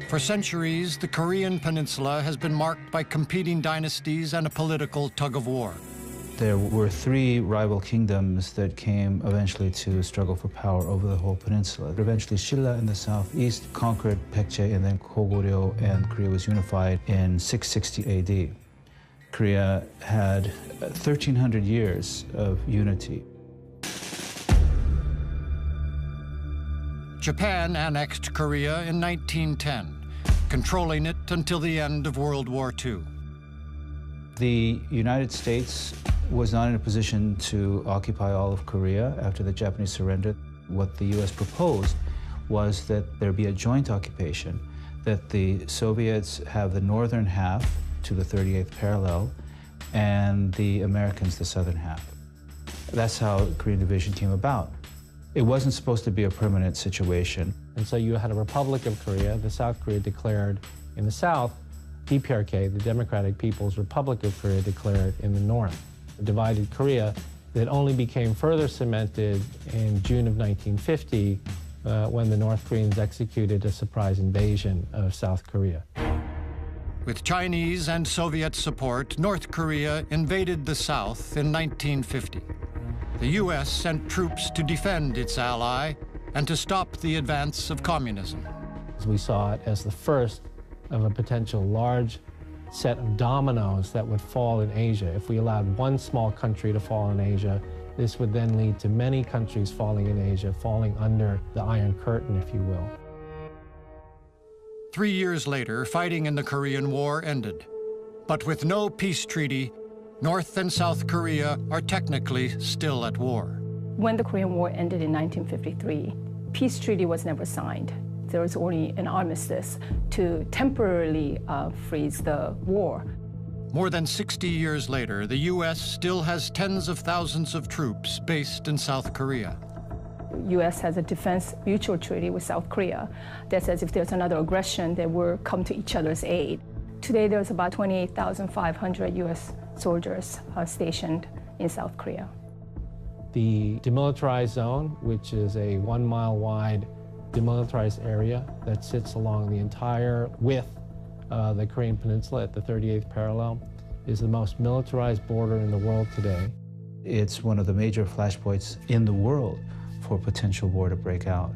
For centuries, the Korean Peninsula has been marked by competing dynasties and a political tug-of-war. There were three rival kingdoms that came eventually to struggle for power over the whole peninsula. Eventually, Silla in the southeast conquered Baekje, and then Goguryeo, and Korea was unified in 660 AD. Korea had 1,300 years of unity. Japan annexed Korea in 1910, controlling it until the end of World War II. The United States was not in a position to occupy all of Korea after the Japanese surrender. What the U.S. proposed was that there be a joint occupation, that the Soviets have the northern half to the 38th parallel, and the Americans the southern half. That's how Korean division came about. It wasn't supposed to be a permanent situation. And so you had a Republic of Korea, the South Korea declared in the south, DPRK, the Democratic People's Republic of Korea, declared in the north. Divided Korea that only became further cemented in June of 1950 when the North Koreans executed a surprise invasion of South Korea. With Chinese and Soviet support, North Korea invaded the South in 1950. The U.S. sent troops to defend its ally and to stop the advance of communism. We saw it as the first of a potential large set of dominoes that would fall in Asia. If we allowed one small country to fall in Asia, this would then lead to many countries falling in Asia, falling under the Iron Curtain, if you will. 3 years later, fighting in the Korean War ended. But with no peace treaty, North and South Korea are technically still at war. When the Korean War ended in 1953, peace treaty was never signed. There was only an armistice to temporarily freeze the war. More than 60 years later, the U.S. still has tens of thousands of troops based in South Korea. U.S. has a defense mutual treaty with South Korea that says if there's another aggression, they will come to each other's aid. Today, there's about 28,500 U.S. soldiers stationed in South Korea. The demilitarized zone, which is a 1 mile wide demilitarized area that sits along the entire width of the Korean Peninsula at the 38th parallel, is the most militarized border in the world today. It's one of the major flashpoints in the world for potential war to break out.